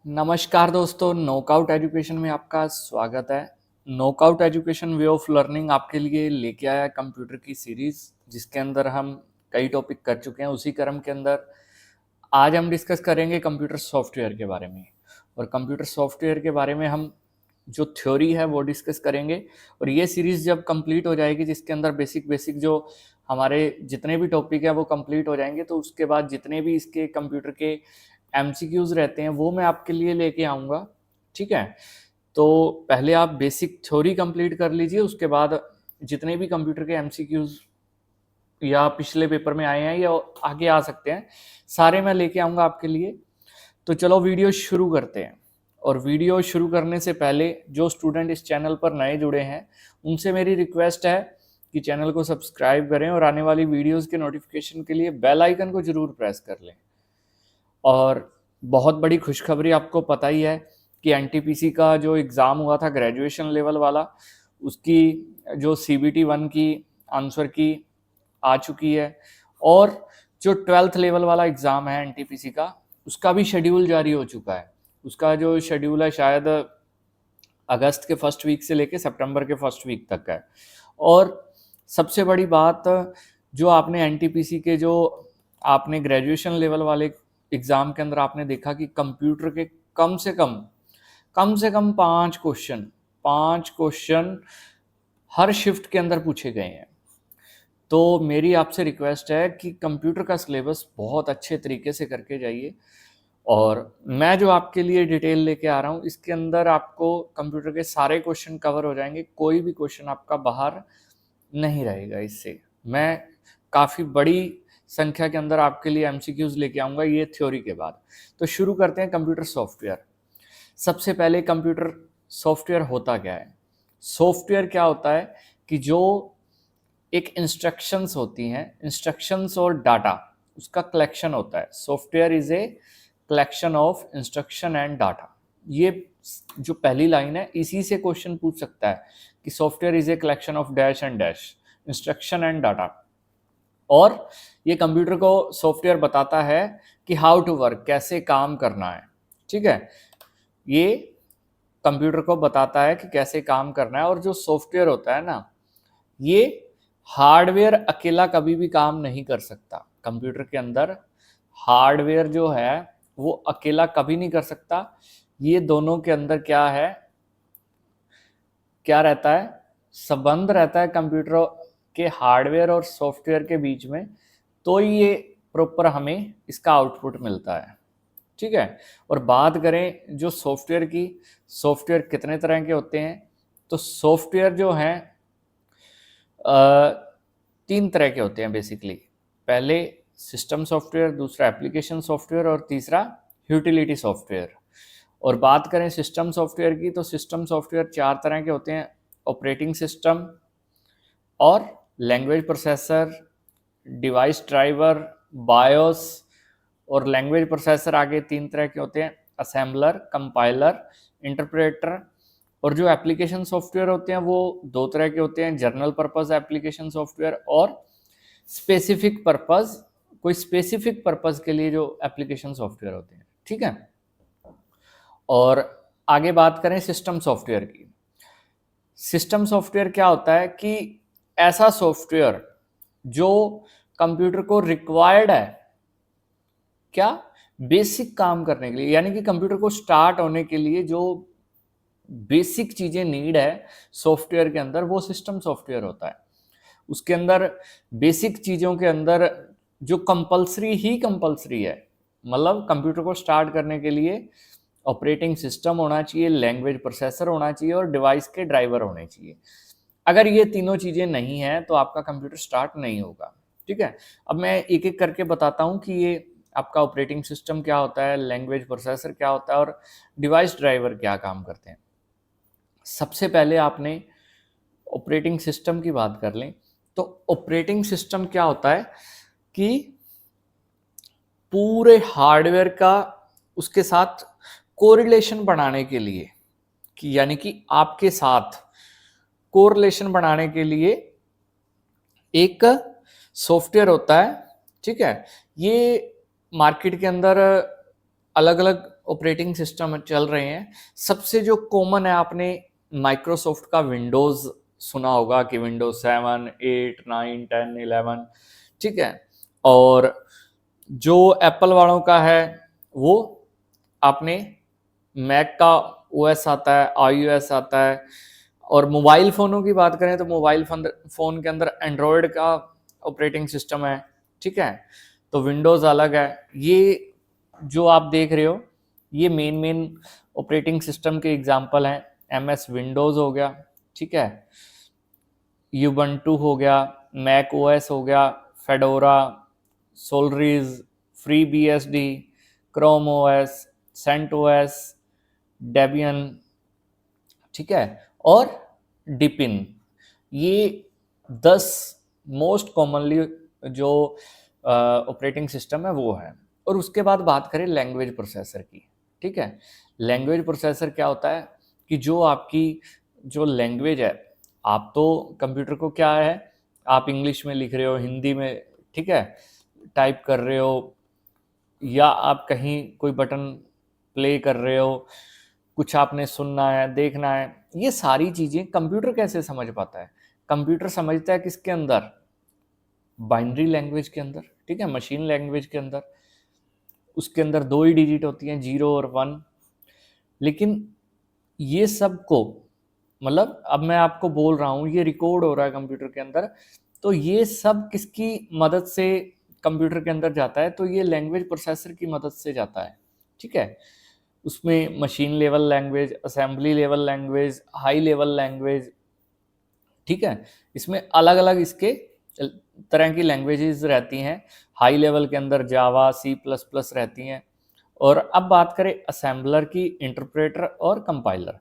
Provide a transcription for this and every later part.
नमस्कार दोस्तों, knockout education में आपका स्वागत है। Knockout education way of learning आपके लिए लेके आया है कंप्यूटर की सीरीज, जिसके अंदर हम कई टॉपिक कर चुके हैं। उसी क्रम के अंदर आज हम डिस्कस करेंगे कंप्यूटर सॉफ्टवेयर के बारे में। और कंप्यूटर सॉफ्टवेयर के बारे में हम जो थ्योरी है वो डिस्कस करेंगे। और ये सीरीज जब कंप्लीट हो जाएगी, जिसके अंदर बेसिक बेसिक जो हमारे जितने भी टॉपिक है वो कंप्लीट हो जाएंगे, तो उसके बाद जितने भी इसके कंप्यूटर के एमसीक्यूज रहते हैं वो मैं आपके लिए लेके आऊँगा। ठीक है, तो पहले आप बेसिक थ्योरी कंप्लीट कर लीजिए, उसके बाद जितने भी कंप्यूटर के एमसीक्यूज या पिछले पेपर में आए हैं या आगे आ सकते हैं, सारे मैं लेके आऊँगा आपके लिए। तो चलो वीडियो शुरू करते हैं। और वीडियो शुरू करने से पहले जो स्टूडेंट इस चैनल पर नए जुड़े हैं, उनसे मेरी रिक्वेस्ट है कि चैनल को सब्सक्राइब करें और आने वाली वीडियोस के नोटिफिकेशन के लिए बेल आइकन को जरूर प्रेस कर लें। और बहुत बड़ी खुशखबरी, आपको पता ही है कि एनटीपीसी का जो एग्ज़ाम हुआ था ग्रेजुएशन लेवल वाला, उसकी जो सीबीटी 1 की आंसर की आ चुकी है। और जो 12th लेवल वाला एग्ज़ाम है एनटीपीसी का, उसका भी शेड्यूल जारी हो चुका है। उसका जो शेड्यूल है शायद अगस्त के फर्स्ट वीक से लेके सितंबर के फर्स्ट वीक तक है। और सबसे बड़ी बात, जो आपने एनटीपीसी के जो आपने ग्रेजुएशन लेवल वाले एग्ज़ाम के अंदर आपने देखा कि कंप्यूटर के कम से कम 5 क्वेश्चन हर शिफ्ट के अंदर पूछे गए हैं। तो मेरी आपसे रिक्वेस्ट है कि कंप्यूटर का सिलेबस बहुत अच्छे तरीके से करके जाइए। और मैं जो आपके लिए डिटेल लेके आ रहा हूँ, इसके अंदर आपको कंप्यूटर के सारे क्वेश्चन कवर हो जाएंगे, कोई भी क्वेश्चन आपका बाहर नहीं रहेगा। इससे मैं काफ़ी बड़ी संख्या के अंदर आपके लिए एमसीक्यूज लेके आऊँगा ये थ्योरी के बाद। तो शुरू करते हैं कंप्यूटर सॉफ्टवेयर। सबसे पहले कंप्यूटर सॉफ्टवेयर होता क्या है? सॉफ्टवेयर क्या होता है कि जो एक इंस्ट्रक्शंस होती हैं, इंस्ट्रक्शंस और डाटा, उसका कलेक्शन होता है। Software is a collection of instruction and data. ये जो पहली लाइन है, इसी से क्वेश्चन पूछ सकता है कि software is a collection of dash and dash, instruction and data. और ये कंप्यूटर को सॉफ्टवेयर बताता है कि हाउ टू वर्क, कैसे काम करना है। ठीक है, ये कंप्यूटर को बताता है कि कैसे काम करना है। और जो सॉफ्टवेयर होता है ना, ये हार्डवेयर अकेला कभी भी काम नहीं कर सकता। कंप्यूटर के अंदर हार्डवेयर जो है वो अकेला कभी नहीं कर सकता। ये दोनों के अंदर क्या है, क्या रहता है, संबंध रहता है कंप्यूटर के हार्डवेयर और सॉफ्टवेयर के बीच में, तो ये प्रॉपर हमें इसका आउटपुट मिलता है। ठीक है, और बात करें जो सॉफ्टवेयर की, सॉफ्टवेयर कितने तरह के होते हैं, तो सॉफ्टवेयर जो हैं 3 तरह के होते हैं बेसिकली। पहले सिस्टम सॉफ्टवेयर, दूसरा एप्लीकेशन सॉफ्टवेयर और तीसरा यूटिलिटी सॉफ्टवेयर। और बात करें सिस्टम सॉफ्टवेयर की, तो सिस्टम सॉफ्टवेयर 4 तरह के होते हैं: ऑपरेटिंग सिस्टम और language processor, device driver, BIOS. और लैंग्वेज प्रोसेसर आगे 3 तरह के होते हैं: असेंबलर, कंपाइलर, इंटरप्रेटर। और जो एप्लीकेशन सॉफ्टवेयर होते हैं वो 2 तरह के होते हैं: जनरल पर्पस एप्लीकेशन सॉफ्टवेयर और स्पेसिफिक पर्पस, कोई स्पेसिफिक पर्पस के लिए जो एप्लीकेशन सॉफ्टवेयर होते हैं। ठीक है, और आगे बात करें सिस्टम सॉफ्टवेयर की। सिस्टम सॉफ्टवेयर क्या होता है कि ऐसा सॉफ्टवेयर जो कंप्यूटर को रिक्वायर्ड है, क्या, बेसिक काम करने के लिए, यानी कि कंप्यूटर को स्टार्ट होने के लिए जो बेसिक चीज़ें नीड है सॉफ्टवेयर के अंदर, वो सिस्टम सॉफ्टवेयर होता है। उसके अंदर बेसिक चीज़ों के अंदर जो कंपलसरी ही कंपलसरी है, मतलब कंप्यूटर को स्टार्ट करने के लिए ऑपरेटिंग सिस्टम होना चाहिए, लैंग्वेज प्रोसेसर होना चाहिए और डिवाइस के ड्राइवर होने चाहिए। अगर ये तीनों चीज़ें नहीं हैं तो आपका कंप्यूटर स्टार्ट नहीं होगा। ठीक है, अब मैं एक एक करके बताता हूँ कि ये आपका ऑपरेटिंग सिस्टम क्या होता है, लैंग्वेज प्रोसेसर क्या होता है और डिवाइस ड्राइवर क्या काम करते हैं। सबसे पहले आपने ऑपरेटिंग सिस्टम की बात कर लें, तो ऑपरेटिंग सिस्टम क्या होता है कि पूरे हार्डवेयर का उसके साथ कोरिलेशन बनाने के लिए, कि यानी कि आपके साथ कोरिलेशन बनाने के लिए एक सॉफ्टवेयर होता है। ठीक है, ये मार्केट के अंदर अलग अलग ऑपरेटिंग सिस्टम चल रहे हैं। सबसे जो कॉमन है, आपने माइक्रोसॉफ्ट का विंडोज़ सुना होगा कि विंडोज 7, 8, 9, 10, 11, ठीक है। और जो एप्पल वालों का है वो आपने मैक का ओएस आता है, आईओएस आता है। और मोबाइल फ़ोनों की बात करें तो मोबाइल फ़ोन के अंदर एंड्रॉयड का ऑपरेटिंग सिस्टम है, ठीक है। तो विंडोज़ अलग है। ये जो आप देख रहे हो ये मेन ऑपरेटिंग सिस्टम के एग्जांपल हैं। एमएस विंडोज़ हो गया, ठीक है, यूबंटू हो गया, मैक ओएस हो गया, Fedora, Solaris, free BSD, Chrome OS, CentOS, Debian, ठीक है, और डिपिन। ये 10 मोस्ट कॉमनली जो ऑपरेटिंग सिस्टम है वो है। और उसके बाद बात करें लैंग्वेज प्रोसेसर की, ठीक है। लैंग्वेज प्रोसेसर क्या होता है कि जो आपकी जो लैंग्वेज है, आप तो कंप्यूटर को क्या है, आप इंग्लिश में लिख रहे हो, हिंदी में, ठीक है, टाइप कर रहे हो, या आप कहीं कोई बटन प्ले कर रहे हो, कुछ आपने सुनना है, देखना है, ये सारी चीज़ें कंप्यूटर कैसे समझ पाता है? कंप्यूटर समझता है किसके अंदर? बाइनरी लैंग्वेज के अंदर, ठीक है, मशीन लैंग्वेज के अंदर। उसके अंदर 2 ही डिजिट होती हैं, 0 और 1। लेकिन ये सब को, मतलब अब मैं आपको बोल रहा हूँ, ये रिकॉर्ड हो रहा है कंप्यूटर के अंदर, तो ये सब किसकी मदद से कंप्यूटर के अंदर जाता है? तो ये लैंग्वेज प्रोसेसर की मदद से जाता है, ठीक है। उसमें machine level language, assembly level language, high level language, ठीक है। इसमें अलग अलग इसके तरह की लैंग्वेजेस रहती हैं। हाई लेवल के अंदर जावा, सी प्लस प्लस रहती हैं। और अब बात करें असेंबलर की, इंटरप्रेटर और कंपाइलर,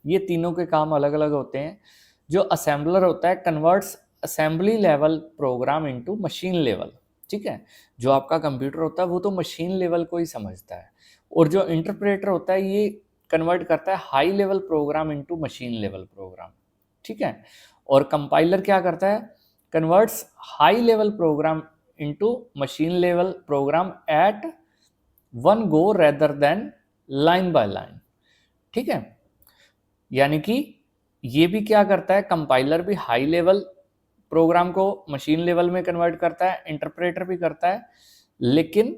ये तीनों के काम अलग अलग होते हैं। जो असेंबलर होता है converts assembly level program into machine level, ठीक है। जो आपका कंप्यूटर होता है वो तो मशीन लेवल को ही समझता है। और जो इंटरप्रेटर होता है ये कन्वर्ट करता है high level program into machine level program, ठीक है। और कंपाइलर क्या करता है? Converts high level program into machine level program at one go rather than line by line, ठीक है। यानी कि ये भी क्या करता है, कंपाइलर भी हाई लेवल प्रोग्राम को मशीन लेवल में कन्वर्ट करता है, इंटरप्रेटर भी करता है। लेकिन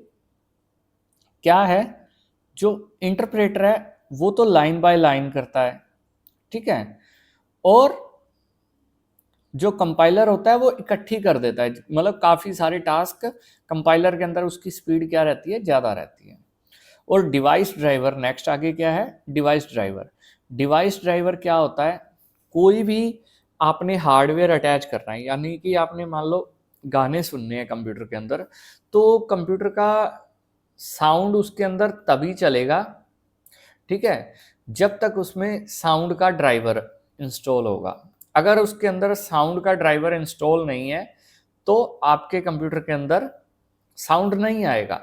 क्या है, जो इंटरप्रेटर है वो तो लाइन बाय लाइन करता है, ठीक है। और जो कंपाइलर होता है वो इकट्ठी कर देता है, मतलब काफ़ी सारे टास्क कंपाइलर के अंदर उसकी स्पीड क्या रहती है, ज़्यादा रहती है। और डिवाइस ड्राइवर नेक्स्ट आगे क्या है, डिवाइस ड्राइवर। डिवाइस ड्राइवर क्या होता है, कोई भी आपने हार्डवेयर अटैच करना है, यानी कि आपने मान लो गाने सुनने हैं कंप्यूटर के अंदर, तो कंप्यूटर का साउंड उसके अंदर तभी चलेगा, ठीक है, जब तक उसमें साउंड का ड्राइवर इंस्टॉल होगा। अगर उसके अंदर साउंड का ड्राइवर इंस्टॉल नहीं है तो आपके कंप्यूटर के अंदर साउंड नहीं आएगा।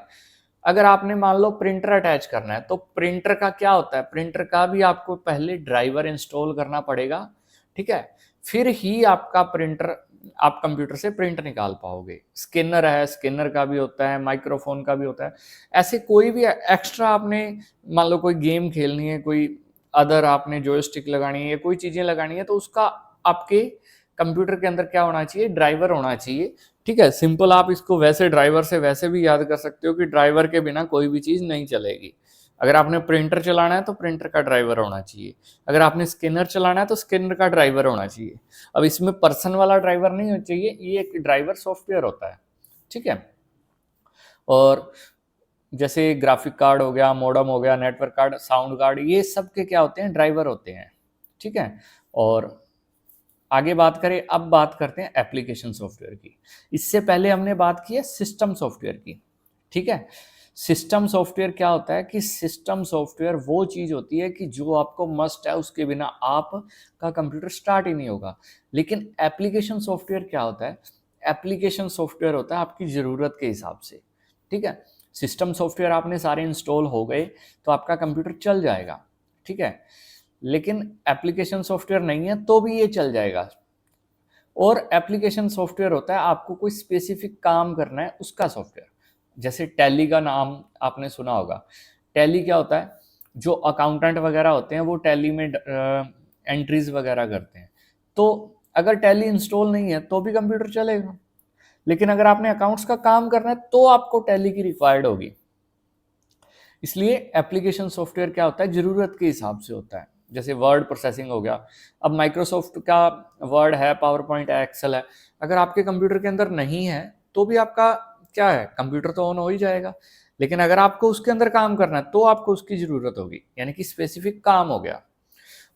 अगर आपने मान लो प्रिंटर अटैच करना है तो प्रिंटर का क्या होता है, प्रिंटर का भी आपको पहले ड्राइवर इंस्टॉल करना पड़ेगा, ठीक है, फिर ही आपका प्रिंटर, आप कंप्यूटर से प्रिंट निकाल पाओगे। स्कैनर है, स्कैनर का भी होता है, माइक्रोफोन का भी होता है। ऐसे कोई भी एक्स्ट्रा आपने मान लो कोई गेम खेलनी है, कोई अदर आपने जॉयस्टिक लगानी है, कोई चीज़ें लगानी है, तो उसका आपके कंप्यूटर के अंदर क्या होना चाहिए, ड्राइवर होना चाहिए, ठीक है। सिंपल आप इसको वैसे ड्राइवर से वैसे भी याद कर सकते हो कि ड्राइवर के बिना कोई भी चीज़ नहीं चलेगी। अगर आपने प्रिंटर चलाना है तो प्रिंटर का ड्राइवर होना चाहिए, अगर आपने स्कैनर चलाना है तो स्कैनर का ड्राइवर होना चाहिए। अब इसमें पर्सन वाला ड्राइवर नहीं होना चाहिए, ये एक ड्राइवर सॉफ्टवेयर होता है, ठीक है। और जैसे ग्राफिक कार्ड हो गया, मॉडेम हो गया, नेटवर्क कार्ड, साउंड कार्ड, ये सब के क्या होते हैं, ड्राइवर होते हैं, ठीक है। और आगे बात करें, अब बात करते हैं एप्लीकेशन सॉफ्टवेयर की। इससे पहले हमने बात की है सिस्टम सॉफ्टवेयर की, ठीक है। सिस्टम सॉफ्टवेयर क्या होता है कि सिस्टम सॉफ्टवेयर वो चीज़ होती है कि जो आपको मस्ट है, उसके बिना आपका कंप्यूटर स्टार्ट ही नहीं होगा। लेकिन एप्लीकेशन सॉफ्टवेयर क्या होता है, एप्लीकेशन सॉफ्टवेयर होता है आपकी ज़रूरत के हिसाब से, ठीक है। सिस्टम सॉफ्टवेयर आपने सारे इंस्टॉल हो गए तो आपका कंप्यूटर चल जाएगा, ठीक है। लेकिन एप्लीकेशन सॉफ्टवेयर नहीं है तो भी ये चल जाएगा। और एप्लीकेशन सॉफ्टवेयर होता है आपको कोई स्पेसिफिक काम करना है उसका सॉफ्टवेयर। जैसे टैली का नाम आपने सुना होगा। टैली क्या होता है, जो अकाउंटेंट वगैरह होते हैं वो टैली में एंट्रीज वगैरह करते हैं। तो अगर टैली इंस्टॉल नहीं है तो भी कंप्यूटर चलेगा, लेकिन अगर आपने अकाउंट्स का काम करना है तो आपको टैली की रिक्वायर्ड होगी। इसलिए एप्लीकेशन सॉफ्टवेयर क्या होता है, जरूरत के हिसाब से होता है। जैसे वर्ड प्रोसेसिंग हो गया, अब माइक्रोसॉफ्ट का वर्ड है, पावर पॉइंट है, एक्सेल है, अगर आपके कंप्यूटर के अंदर नहीं है तो भी आपका क्या है, कंप्यूटर तो ऑन हो ही जाएगा। लेकिन अगर आपको उसके अंदर काम करना है तो आपको उसकी जरूरत होगी, यानी कि स्पेसिफिक काम हो गया।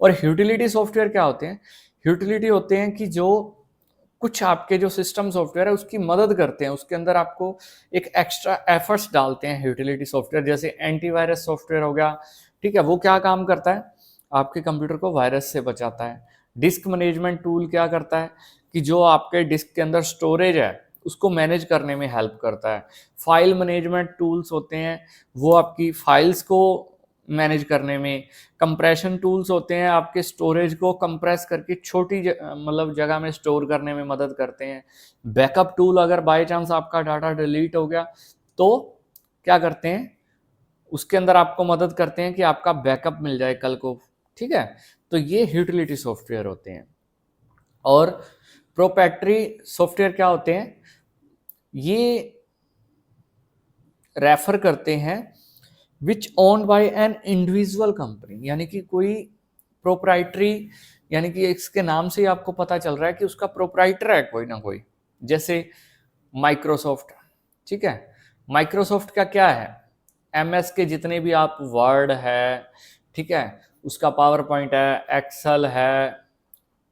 और यूटिलिटी सॉफ्टवेयर क्या होते हैं, यूटिलिटी होते हैं कि जो कुछ आपके जो सिस्टम सॉफ्टवेयर है उसकी मदद करते हैं, उसके अंदर आपको एक एक्स्ट्रा एफर्ट्स डालते हैं यूटिलिटी सॉफ्टवेयर। जैसे एंटीवायरस सॉफ्टवेयर हो गया, ठीक है, वो क्या काम करता है, आपके कंप्यूटर को वायरस से बचाता है। डिस्क मैनेजमेंट टूल क्या करता है कि जो आपके डिस्क के अंदर स्टोरेज है उसको मैनेज करने में हेल्प करता है। फाइल मैनेजमेंट टूल्स होते हैं, वो आपकी फाइल्स को मैनेज करने में। कंप्रेशन टूल्स होते हैं, आपके स्टोरेज को कंप्रेस करके छोटी मतलब जगह में स्टोर करने में मदद करते हैं। बैकअप टूल, अगर बाय चांस आपका डाटा डिलीट हो गया तो क्या करते हैं, उसके अंदर आपको मदद करते हैं कि आपका बैकअप मिल जाए कल को, ठीक है। तो ये यूटिलिटी सॉफ्टवेयर होते हैं। और प्रोप्राइटरी सॉफ्टवेयर क्या होते हैं, ये रेफर करते हैं which owned by an individual company, यानी कि कोई प्रोप्राइटरी, यानी कि इसके नाम से ही आपको पता चल रहा है कि उसका प्रोप्राइटर है कोई ना कोई। जैसे माइक्रोसॉफ्ट, ठीक है, माइक्रोसॉफ्ट का क्या है, एमएस के जितने भी आप वर्ड है, ठीक है, उसका पावर पॉइंट है, एक्सेल है,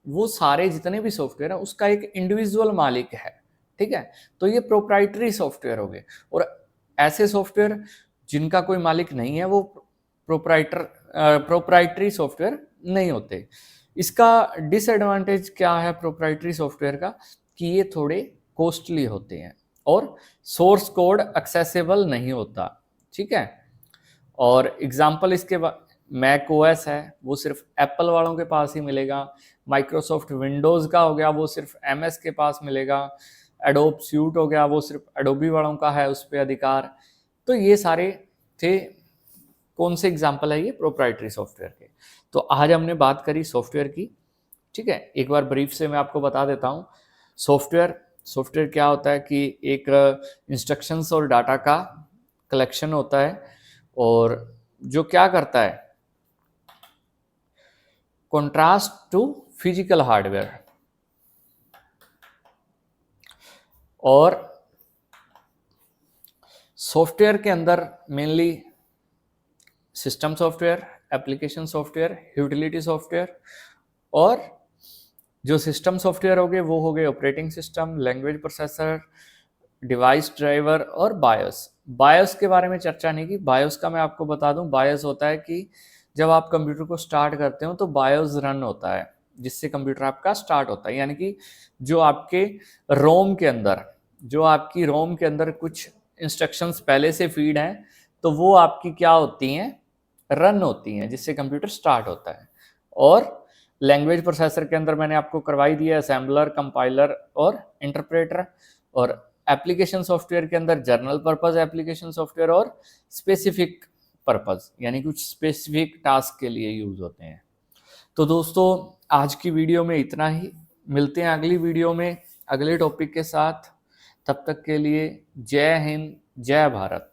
वो सारे जितने भी सॉफ्टवेयर है उसका एक इंडिविजुअल मालिक है, ठीक है। तो ये प्रोप्राइटरी सॉफ्टवेयर हो गए। और ऐसे सॉफ्टवेयर जिनका कोई मालिक नहीं है वो प्रोप्राइटरी सॉफ्टवेयर नहीं होते। इसका डिसएडवांटेज क्या है प्रोप्राइटरी सॉफ्टवेयर का, कि ये थोड़े कॉस्टली होते हैं और सोर्स कोड एक्सेसिबल नहीं होता, ठीक है। और एग्जांपल इसके मैक ओएस है, वो सिर्फ एप्पल वालों के पास ही मिलेगा। माइक्रोसॉफ्ट विंडोज़ का हो गया, वो सिर्फ एमएस के पास मिलेगा। एडोब सूट हो गया, वो सिर्फ एडोबी वालों का है उस पर अधिकार। तो ये सारे थे, कौन से एग्जाम्पल है ये, प्रोप्राइटरी सॉफ्टवेयर के। तो आज हमने बात करी सॉफ्टवेयर की, ठीक है। एक बार ब्रीफ से मैं आपको बता देता हूँ। सॉफ्टवेयर क्या होता है कि एक इंस्ट्रक्शंस और डाटा का कलेक्शन होता है, और जो क्या करता है, कॉन्ट्रास्ट टू फिजिकल हार्डवेयर। और सॉफ्टवेयर के अंदर mainly system software, application software, utility software. और जो सिस्टम सॉफ्टवेयर हो गए वो हो गए operating system, language processor, device driver और बायोस। बायोस के बारे में चर्चा नहीं की। बायोस का मैं आपको बता दूं, बायोस होता है कि जब आप कंप्यूटर को स्टार्ट करते हो तो बायोस रन होता है, जिससे कंप्यूटर आपका स्टार्ट होता है। यानी कि जो आपके रोम के अंदर, जो आपकी रोम के अंदर कुछ इंस्ट्रक्शंस पहले से फीड हैं, तो वो आपकी क्या होती हैं, रन होती हैं, जिससे कंप्यूटर स्टार्ट होता है। और लैंग्वेज प्रोसेसर के अंदर मैंने आपको करवाई दिया असेंबलर, कंपाइलर और इंटरप्रेटर। और एप्लीकेशन सॉफ्टवेयर के अंदर जनरल पर्पस एप्लीकेशन सॉफ्टवेयर और स्पेसिफिक पर्पस, यानी कुछ स्पेसिफिक टास्क के लिए यूज होते हैं। तो दोस्तों आज की वीडियो में इतना ही, मिलते हैं अगली वीडियो में अगले टॉपिक के साथ। तब तक के लिए जय हिंद, जय भारत।